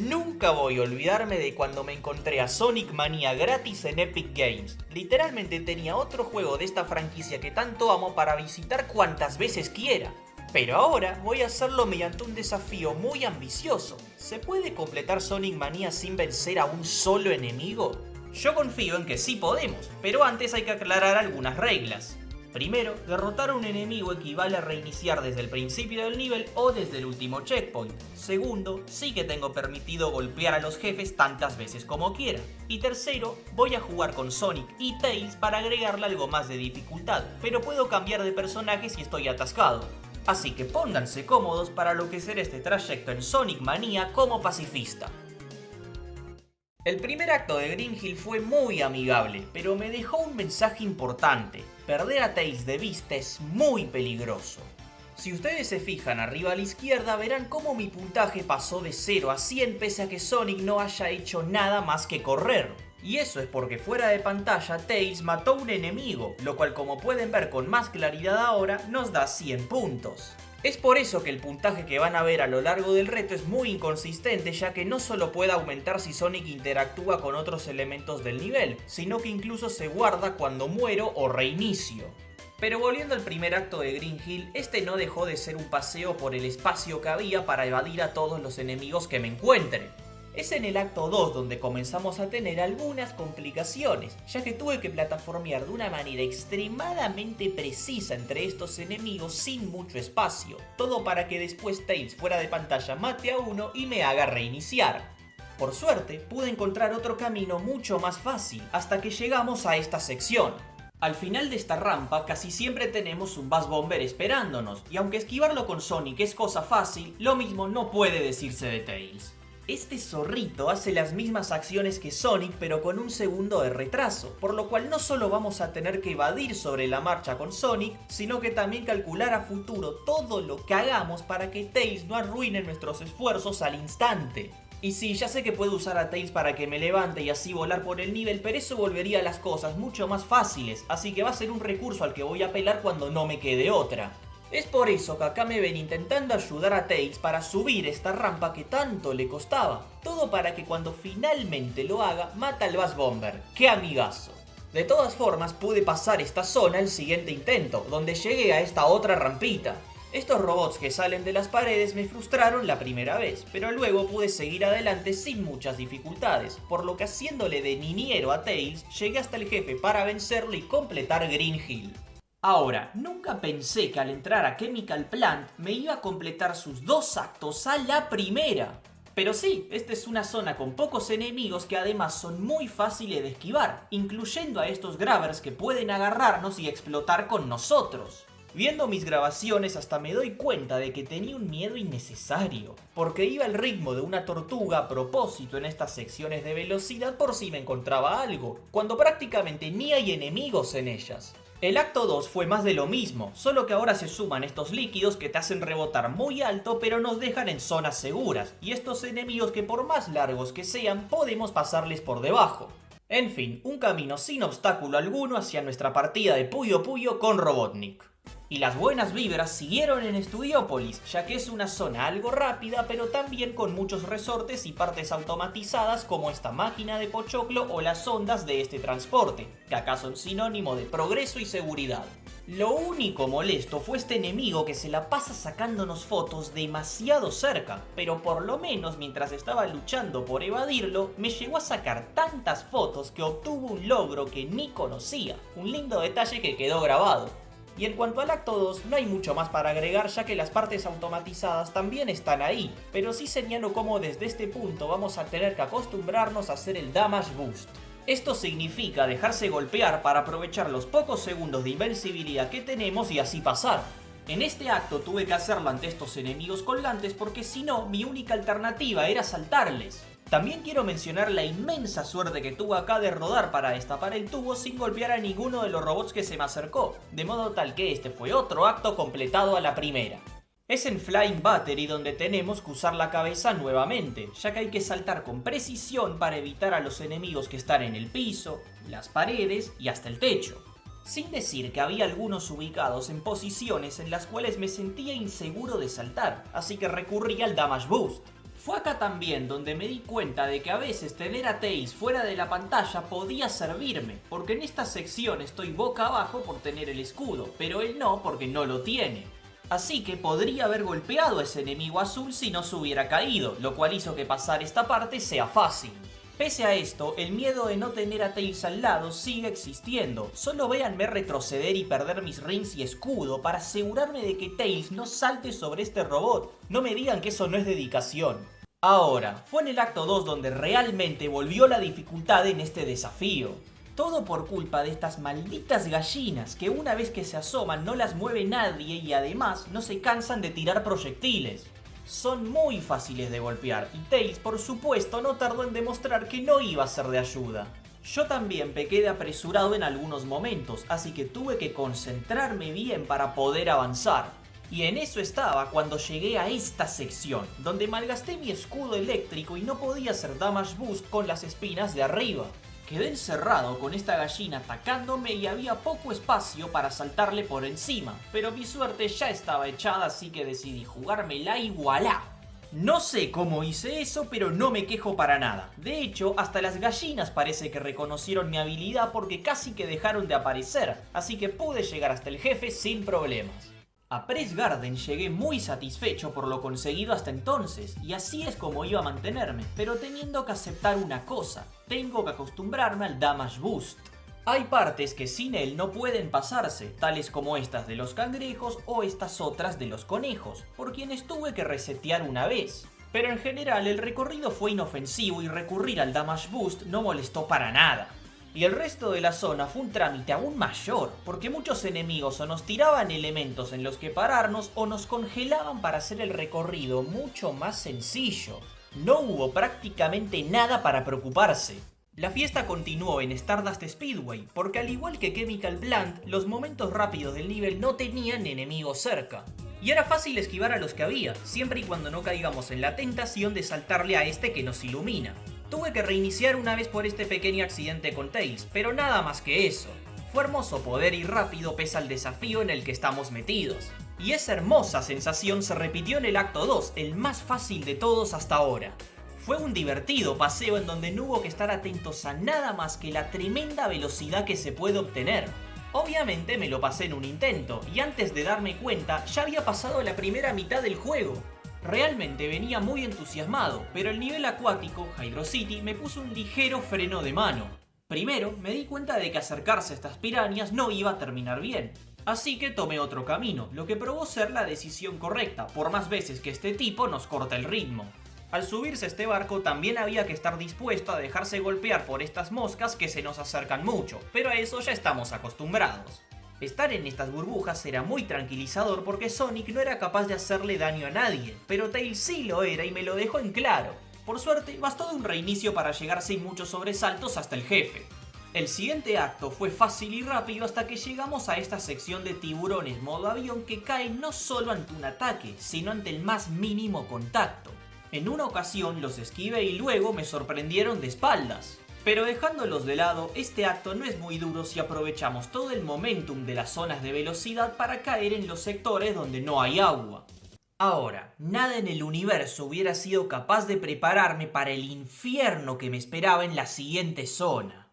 Nunca voy a olvidarme de cuando me encontré a Sonic Mania gratis en Epic Games. Literalmente tenía otro juego de esta franquicia que tanto amo para visitar cuantas veces quiera. Pero ahora voy a hacerlo mediante un desafío muy ambicioso. ¿Se puede completar Sonic Mania sin vencer a un solo enemigo? Yo confío en que sí podemos, pero antes hay que aclarar algunas reglas. Primero, derrotar a un enemigo equivale a reiniciar desde el principio del nivel o desde el último checkpoint. Segundo, sí que tengo permitido golpear a los jefes tantas veces como quiera. Y tercero, voy a jugar con Sonic y Tails para agregarle algo más de dificultad, pero puedo cambiar de personaje si estoy atascado. Así que pónganse cómodos para lo que será este trayecto en Sonic Mania como pacifista. El primer acto de Green Hill fue muy amigable, pero me dejó un mensaje importante. Perder a Tails de vista es muy peligroso. Si ustedes se fijan arriba a la izquierda verán cómo mi puntaje pasó de 0 a 100 pese a que Sonic no haya hecho nada más que correr. Y eso es porque fuera de pantalla Tails mató a un enemigo, lo cual como pueden ver con más claridad ahora nos da 100 puntos. Es por eso que el puntaje que van a ver a lo largo del reto es muy inconsistente, ya que no solo puede aumentar si Sonic interactúa con otros elementos del nivel, sino que incluso se guarda cuando muero o reinicio. Pero volviendo al primer acto de Green Hill, este no dejó de ser un paseo por el espacio que había para evadir a todos los enemigos que me encuentre. Es en el acto 2 donde comenzamos a tener algunas complicaciones, ya que tuve que plataformear de una manera extremadamente precisa entre estos enemigos sin mucho espacio, todo para que después Tails fuera de pantalla mate a uno y me haga reiniciar. Por suerte, pude encontrar otro camino mucho más fácil, hasta que llegamos a esta sección. Al final de esta rampa casi siempre tenemos un Buzz Bomber esperándonos, y aunque esquivarlo con Sonic es cosa fácil, lo mismo no puede decirse de Tails. Este zorrito hace las mismas acciones que Sonic pero con un segundo de retraso, por lo cual no solo vamos a tener que evadir sobre la marcha con Sonic, sino que también calcular a futuro todo lo que hagamos para que Tails no arruine nuestros esfuerzos al instante. Y sí, ya sé que puedo usar a Tails para que me levante y así volar por el nivel, pero eso volvería a las cosas mucho más fáciles, así que va a ser un recurso al que voy a apelar cuando no me quede otra. Es por eso que acá me ven intentando ayudar a Tails para subir esta rampa que tanto le costaba. Todo para que cuando finalmente lo haga, mata al Buzz Bomber. ¡Qué amigazo! De todas formas, pude pasar esta zona el siguiente intento, donde llegué a esta otra rampita. Estos robots que salen de las paredes me frustraron la primera vez, pero luego pude seguir adelante sin muchas dificultades, por lo que haciéndole de niñero a Tails, llegué hasta el jefe para vencerlo y completar Green Hill. Ahora, nunca pensé que al entrar a Chemical Plant me iba a completar sus 2 actos a la primera. Pero sí, esta es una zona con pocos enemigos que además son muy fáciles de esquivar, incluyendo a estos grabbers que pueden agarrarnos y explotar con nosotros. Viendo mis grabaciones hasta me doy cuenta de que tenía un miedo innecesario, porque iba al ritmo de una tortuga a propósito en estas secciones de velocidad por si me encontraba algo, cuando prácticamente ni hay enemigos en ellas. El acto 2 fue más de lo mismo, solo que ahora se suman estos líquidos que te hacen rebotar muy alto pero nos dejan en zonas seguras, y estos enemigos que por más largos que sean podemos pasarles por debajo. En fin, un camino sin obstáculo alguno hacia nuestra partida de Puyo Puyo con Robotnik. Y las buenas vibras siguieron en Studiopolis, ya que es una zona algo rápida pero también con muchos resortes y partes automatizadas como esta máquina de pochoclo o las ondas de este transporte, que acá son sinónimo de progreso y seguridad. Lo único molesto fue este enemigo que se la pasa sacándonos fotos demasiado cerca, pero por lo menos mientras estaba luchando por evadirlo, me llegó a sacar tantas fotos que obtuvo un logro que ni conocía, un lindo detalle que quedó grabado. Y en cuanto al acto 2, no hay mucho más para agregar ya que las partes automatizadas también están ahí, pero sí señalo cómo desde este punto vamos a tener que acostumbrarnos a hacer el Damage Boost. Esto significa dejarse golpear para aprovechar los pocos segundos de invencibilidad que tenemos y así pasar. En este acto tuve que hacerlo ante estos enemigos colgantes porque si no, mi única alternativa era saltarles. También quiero mencionar la inmensa suerte que tuve acá de rodar para destapar el tubo sin golpear a ninguno de los robots que se me acercó, de modo tal que este fue otro acto completado a la primera. Es en Flying Battery donde tenemos que usar la cabeza nuevamente, ya que hay que saltar con precisión para evitar a los enemigos que están en el piso, las paredes y hasta el techo. Sin decir que había algunos ubicados en posiciones en las cuales me sentía inseguro de saltar, así que recurrí al Damage Boost. Fue acá también donde me di cuenta de que a veces tener a Tails fuera de la pantalla podía servirme, porque en esta sección estoy boca abajo por tener el escudo, pero él no porque no lo tiene. Así que podría haber golpeado a ese enemigo azul si no se hubiera caído, lo cual hizo que pasar esta parte sea fácil. Pese a esto, el miedo de no tener a Tails al lado sigue existiendo. Solo véanme retroceder y perder mis rings y escudo para asegurarme de que Tails no salte sobre este robot. No me digan que eso no es dedicación. Ahora, fue en el acto 2 donde realmente volvió la dificultad en este desafío. Todo por culpa de estas malditas gallinas que una vez que se asoman no las mueve nadie y además no se cansan de tirar proyectiles. Son muy fáciles de golpear y Tails por supuesto no tardó en demostrar que no iba a ser de ayuda. Yo también pequé de apresurado en algunos momentos, así que tuve que concentrarme bien para poder avanzar. Y en eso estaba cuando llegué a esta sección, donde malgasté mi escudo eléctrico y no podía hacer damage boost con las espinas de arriba. Quedé encerrado con esta gallina atacándome y había poco espacio para saltarle por encima, pero mi suerte ya estaba echada, así que decidí jugármela y ¡voilá! No sé cómo hice eso, pero no me quejo para nada. De hecho, hasta las gallinas parece que reconocieron mi habilidad porque casi que dejaron de aparecer, así que pude llegar hasta el jefe sin problemas. A Press Garden llegué muy satisfecho por lo conseguido hasta entonces, y así es como iba a mantenerme, pero teniendo que aceptar una cosa: tengo que acostumbrarme al Damage Boost. Hay partes que sin él no pueden pasarse, tales como estas de los cangrejos o estas otras de los conejos, por quienes tuve que resetear una vez. Pero en general el recorrido fue inofensivo y recurrir al Damage Boost no molestó para nada. Y el resto de la zona fue un trámite aún mayor, porque muchos enemigos o nos tiraban elementos en los que pararnos o nos congelaban para hacer el recorrido mucho más sencillo. No hubo prácticamente nada para preocuparse. La fiesta continuó en Stardust Speedway, porque al igual que Chemical Plant, los momentos rápidos del nivel no tenían enemigos cerca. Y era fácil esquivar a los que había, siempre y cuando no caigamos en la tentación de saltarle a este que nos ilumina. Tuve que reiniciar una vez por este pequeño accidente con Tails, pero nada más que eso. Fue hermoso poder ir rápido pese al desafío en el que estamos metidos. Y esa hermosa sensación se repitió en el acto 2, el más fácil de todos hasta ahora. Fue un divertido paseo en donde no hubo que estar atentos a nada más que la tremenda velocidad que se puede obtener. Obviamente me lo pasé en un intento, y antes de darme cuenta ya había pasado la primera mitad del juego. Realmente venía muy entusiasmado, pero el nivel acuático, Hydro City, me puso un ligero freno de mano. Primero, me di cuenta de que acercarse a estas pirañas no iba a terminar bien, así que tomé otro camino, lo que probó ser la decisión correcta, por más veces que este tipo nos corta el ritmo. Al subirse a este barco también había que estar dispuesto a dejarse golpear por estas moscas que se nos acercan mucho, pero a eso ya estamos acostumbrados. Estar en estas burbujas era muy tranquilizador porque Sonic no era capaz de hacerle daño a nadie, pero Tails sí lo era y me lo dejó en claro. Por suerte, bastó de un reinicio para llegar sin muchos sobresaltos hasta el jefe. El siguiente acto fue fácil y rápido hasta que llegamos a esta sección de tiburones modo avión que caen no solo ante un ataque, sino ante el más mínimo contacto. En una ocasión los esquivé y luego me sorprendieron de espaldas. Pero dejándolos de lado, este acto no es muy duro si aprovechamos todo el momentum de las zonas de velocidad para caer en los sectores donde no hay agua. Ahora, nada en el universo hubiera sido capaz de prepararme para el infierno que me esperaba en la siguiente zona.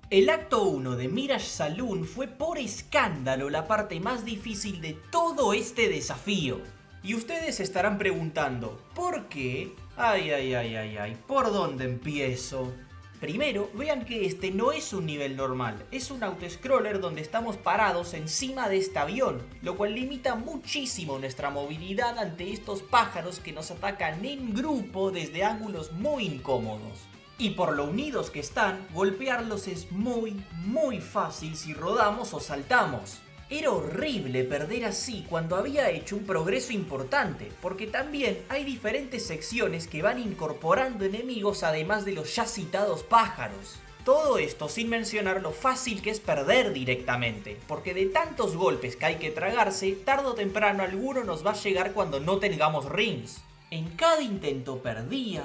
El acto 1 de Mirage Saloon fue por escándalo la parte más difícil de todo este desafío. Y ustedes se estarán preguntando, ¿por qué? Ay, ¿por dónde empiezo? Primero, vean que este no es un nivel normal, es un autoscroller donde estamos parados encima de este avión, lo cual limita muchísimo nuestra movilidad ante estos pájaros que nos atacan en grupo desde ángulos muy incómodos. Y por lo unidos que están, golpearlos es muy fácil si rodamos o saltamos. Era horrible perder así cuando había hecho un progreso importante, porque también hay diferentes secciones que van incorporando enemigos además de los ya citados pájaros. Todo esto sin mencionar lo fácil que es perder directamente, porque de tantos golpes que hay que tragarse, tarde o temprano alguno nos va a llegar cuando no tengamos rings. En cada intento perdía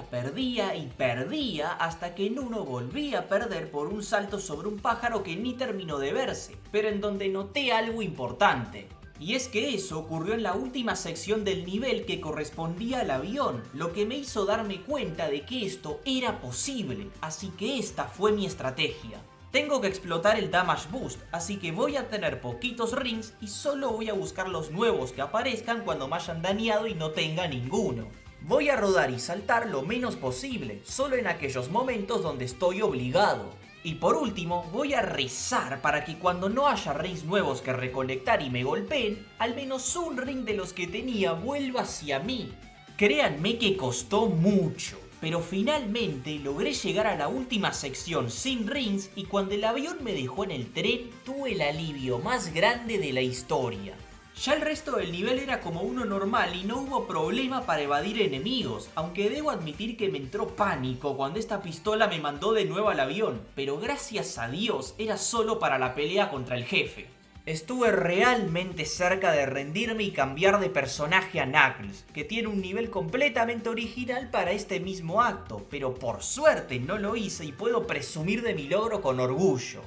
hasta que en uno volví a perder por un salto sobre un pájaro que ni terminó de verse, pero en donde noté algo importante. Y es que eso ocurrió en la última sección del nivel que correspondía al avión, lo que me hizo darme cuenta de que esto era posible, así que esta fue mi estrategia. Tengo que explotar el Damage Boost, así que voy a tener poquitos rings y solo voy a buscar los nuevos que aparezcan cuando me hayan dañado y no tenga ninguno. Voy a rodar y saltar lo menos posible, solo en aquellos momentos donde estoy obligado. Y por último, voy a rezar para que cuando no haya rings nuevos que recolectar y me golpeen, al menos un ring de los que tenía vuelva hacia mí. Créanme que costó mucho, pero finalmente logré llegar a la última sección sin rings y cuando el avión me dejó en el tren, tuve el alivio más grande de la historia. Ya el resto del nivel era como uno normal y no hubo problema para evadir enemigos, aunque debo admitir que me entró pánico cuando esta pistola me mandó de nuevo al avión, pero gracias a Dios era solo para la pelea contra el jefe. Estuve realmente cerca de rendirme y cambiar de personaje a Knuckles, que tiene un nivel completamente original para este mismo acto, pero por suerte no lo hice y puedo presumir de mi logro con orgullo.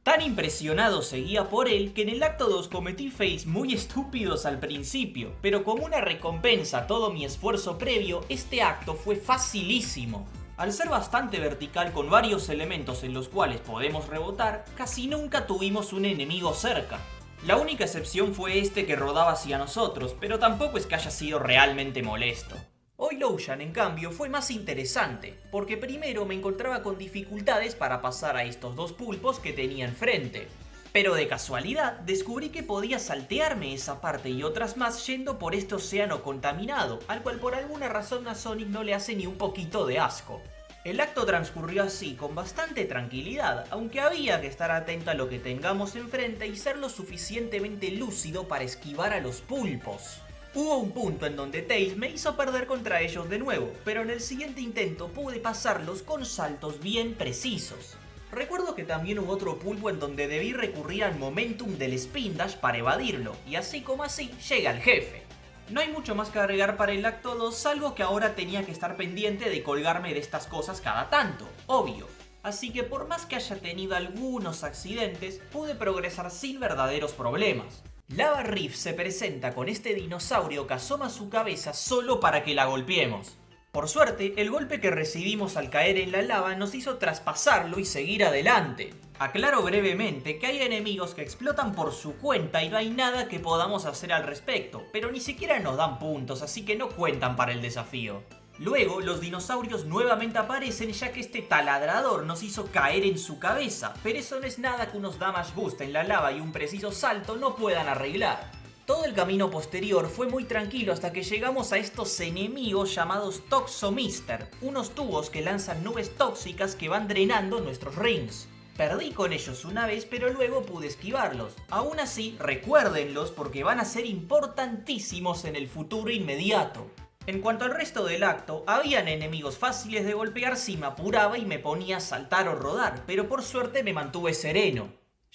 Tan impresionado seguía por él que en el acto 2 cometí fails muy estúpidos al principio, pero como una recompensa a todo mi esfuerzo previo, este acto fue facilísimo. Al ser bastante vertical con varios elementos en los cuales podemos rebotar, casi nunca tuvimos un enemigo cerca. La única excepción fue este que rodaba hacia nosotros, pero tampoco es que haya sido realmente molesto. Oilosian, en cambio, fue más interesante, porque primero me encontraba con dificultades para pasar a estos dos pulpos que tenía enfrente. Pero de casualidad descubrí que podía saltearme esa parte y otras más yendo por este océano contaminado, al cual por alguna razón a Sonic no le hace ni un poquito de asco. El acto transcurrió así con bastante tranquilidad, aunque había que estar atento a lo que tengamos enfrente y ser lo suficientemente lúcido para esquivar a los pulpos. Hubo un punto en donde Tails me hizo perder contra ellos de nuevo, pero en el siguiente intento pude pasarlos con saltos bien precisos. Recuerdo que también hubo otro pulpo en donde debí recurrir al momentum del Spin Dash para evadirlo, y así como así llega el jefe. No hay mucho más que agregar para el acto 2, salvo que ahora tenía que estar pendiente de colgarme de estas cosas cada tanto, obvio. Así que por más que haya tenido algunos accidentes, pude progresar sin verdaderos problemas. Lava Reef se presenta con este dinosaurio que asoma su cabeza solo para que la golpeemos. Por suerte, el golpe que recibimos al caer en la lava nos hizo traspasarlo y seguir adelante. Aclaro brevemente que hay enemigos que explotan por su cuenta y no hay nada que podamos hacer al respecto, pero ni siquiera nos dan puntos, así que no cuentan para el desafío. Luego, los dinosaurios nuevamente aparecen ya que este taladrador nos hizo caer en su cabeza, pero eso no es nada que unos damage boost en la lava y un preciso salto no puedan arreglar. Todo el camino posterior fue muy tranquilo hasta que llegamos a estos enemigos llamados Toxomister, unos tubos que lanzan nubes tóxicas que van drenando nuestros rings. Perdí con ellos una vez, pero luego pude esquivarlos. Aún así, recuérdenlos porque van a ser importantísimos en el futuro inmediato. En cuanto al resto del acto, habían enemigos fáciles de golpear si me apuraba y me ponía a saltar o rodar, pero por suerte me mantuve sereno.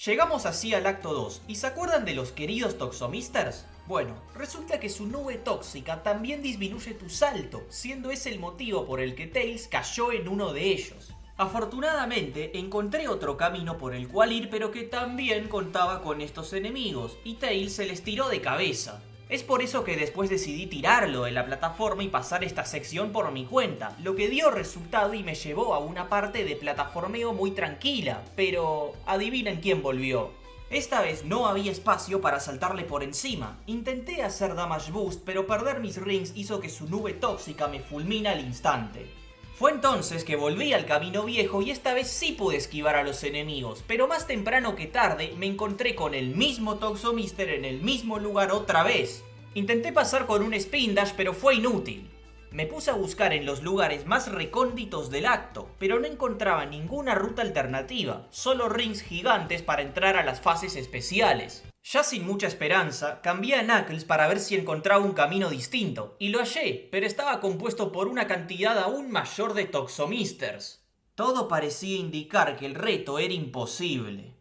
Llegamos así al acto 2, ¿y se acuerdan de los queridos Toxomisters? Bueno, resulta que su nube tóxica también disminuye tu salto, siendo ese el motivo por el que Tails cayó en uno de ellos. Afortunadamente, encontré otro camino por el cual ir, pero que también contaba con estos enemigos, y Tails se les tiró de cabeza. Es por eso que después decidí tirarlo de la plataforma y pasar esta sección por mi cuenta, lo que dio resultado y me llevó a una parte de plataformeo muy tranquila, pero adivinen quién volvió. Esta vez no había espacio para saltarle por encima. Intenté hacer damage boost, pero perder mis rings hizo que su nube tóxica me fulmina al instante. Fue entonces que volví al camino viejo y esta vez sí pude esquivar a los enemigos, pero más temprano que tarde me encontré con el mismo Toxomister en el mismo lugar otra vez. Intenté pasar con un Spin Dash, pero fue inútil. Me puse a buscar en los lugares más recónditos del acto, pero no encontraba ninguna ruta alternativa, solo rings gigantes para entrar a las fases especiales. Ya sin mucha esperanza, cambié a Knuckles para ver si encontraba un camino distinto, y lo hallé, pero estaba compuesto por una cantidad aún mayor de Toxomisters. Todo parecía indicar que el reto era imposible.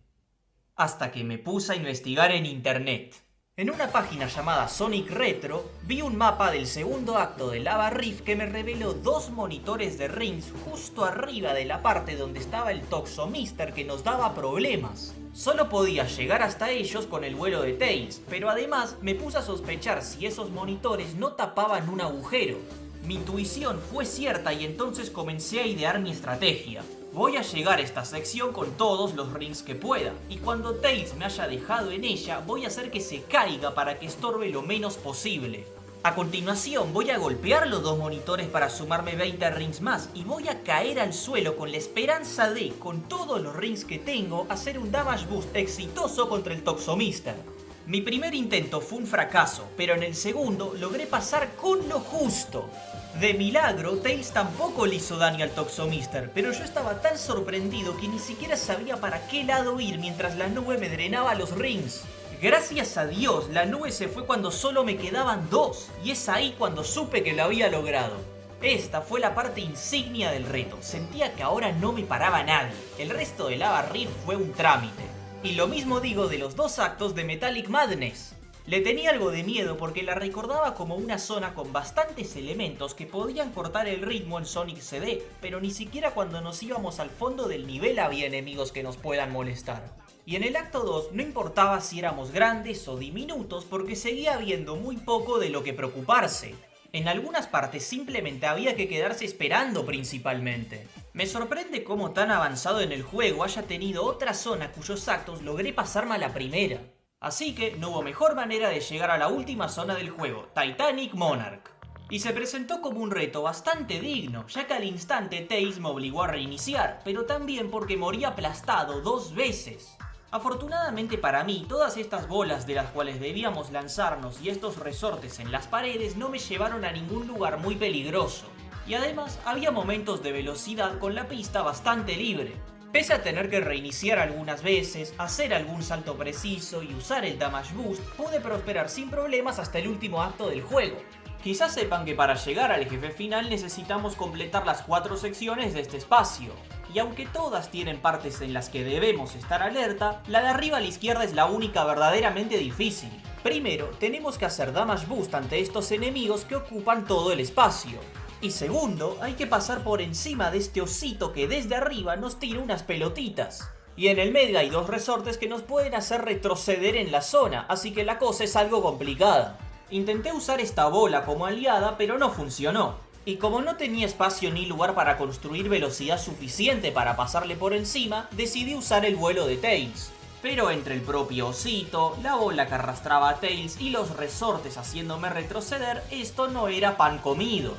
Hasta que me puse a investigar en internet. En una página llamada Sonic Retro, vi un mapa del segundo acto de Lava Rift que me reveló dos monitores de rings justo arriba de la parte donde estaba el Toxomister que nos daba problemas. Solo podía llegar hasta ellos con el vuelo de Tails, pero además me puse a sospechar si esos monitores no tapaban un agujero. Mi intuición fue cierta y entonces comencé a idear mi estrategia. Voy a llegar a esta sección con todos los rings que pueda, y cuando Tails me haya dejado en ella, voy a hacer que se caiga para que estorbe lo menos posible. A continuación voy a golpear los dos monitores para sumarme 20 rings más, y voy a caer al suelo con la esperanza de, con todos los rings que tengo, hacer un damage boost exitoso contra el Toxomister. Mi primer intento fue un fracaso, pero en el segundo logré pasar con lo justo. De milagro, Tails tampoco le hizo daño al Toxomister, pero yo estaba tan sorprendido que ni siquiera sabía para qué lado ir mientras la nube me drenaba los rings. Gracias a Dios, la nube se fue cuando solo me quedaban dos, y es ahí cuando supe que lo había logrado. Esta fue la parte insignia del reto, sentía que ahora no me paraba nadie, el resto de Lava Rift fue un trámite. Y lo mismo digo de los dos actos de Metallic Madness. Le tenía algo de miedo porque la recordaba como una zona con bastantes elementos que podían cortar el ritmo en Sonic CD, pero ni siquiera cuando nos íbamos al fondo del nivel había enemigos que nos puedan molestar. Y en el acto 2 no importaba si éramos grandes o diminutos porque seguía habiendo muy poco de lo que preocuparse. En algunas partes simplemente había que quedarse esperando principalmente. Me sorprende cómo tan avanzado en el juego haya tenido otra zona cuyos actos logré pasarme a la primera. Así que no hubo mejor manera de llegar a la última zona del juego, Titanic Monarch. Y se presentó como un reto bastante digno, ya que al instante Tails me obligó a reiniciar, pero también porque morí aplastado 2 veces. Afortunadamente para mí, todas estas bolas de las cuales debíamos lanzarnos y estos resortes en las paredes no me llevaron a ningún lugar muy peligroso. Y además había momentos de velocidad con la pista bastante libre. Pese a tener que reiniciar algunas veces, hacer algún salto preciso y usar el damage boost, pude prosperar sin problemas hasta el último acto del juego. Quizás sepan que para llegar al jefe final necesitamos completar las 4 secciones de este espacio. Y aunque todas tienen partes en las que debemos estar alerta, la de arriba a la izquierda es la única verdaderamente difícil. Primero, tenemos que hacer damage boost ante estos enemigos que ocupan todo el espacio. Y segundo, hay que pasar por encima de este osito que desde arriba nos tira unas pelotitas. Y en el medio hay 2 resortes que nos pueden hacer retroceder en la zona, así que la cosa es algo complicada. Intenté usar esta bola como aliada, pero no funcionó. Y como no tenía espacio ni lugar para construir velocidad suficiente para pasarle por encima, decidí usar el vuelo de Tails. Pero entre el propio osito, la bola que arrastraba a Tails y los resortes haciéndome retroceder, esto no era pan comido.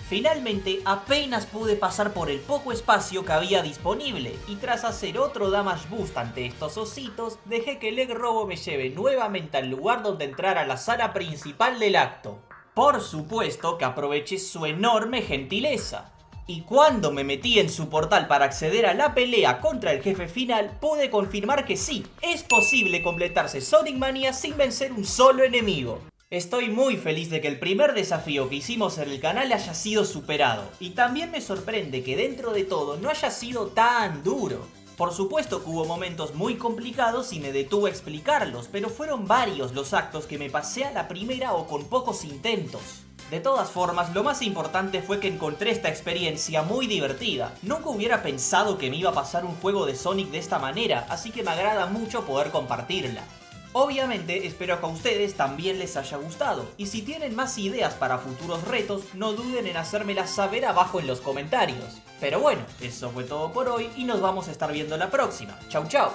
Finalmente apenas pude pasar por el poco espacio que había disponible y tras hacer otro damage boost ante estos ositos, dejé que el Egg Robo me lleve nuevamente al lugar donde entrar a la sala principal del acto. Por supuesto que aproveché su enorme gentileza. Y cuando me metí en su portal para acceder a la pelea contra el jefe final, pude confirmar que sí, es posible completarse Sonic Mania sin vencer un solo enemigo. Estoy muy feliz de que el primer desafío que hicimos en el canal haya sido superado, y también me sorprende que dentro de todo no haya sido tan duro. Por supuesto que hubo momentos muy complicados y me detuve a explicarlos, pero fueron varios los actos que me pasé a la primera o con pocos intentos. De todas formas, lo más importante fue que encontré esta experiencia muy divertida. Nunca hubiera pensado que me iba a pasar un juego de Sonic de esta manera, así que me agrada mucho poder compartirla. Obviamente espero que a ustedes también les haya gustado, y si tienen más ideas para futuros retos, no duden en hacérmelas saber abajo en los comentarios. Pero bueno, eso fue todo por hoy y nos vamos a estar viendo la próxima. Chau chau.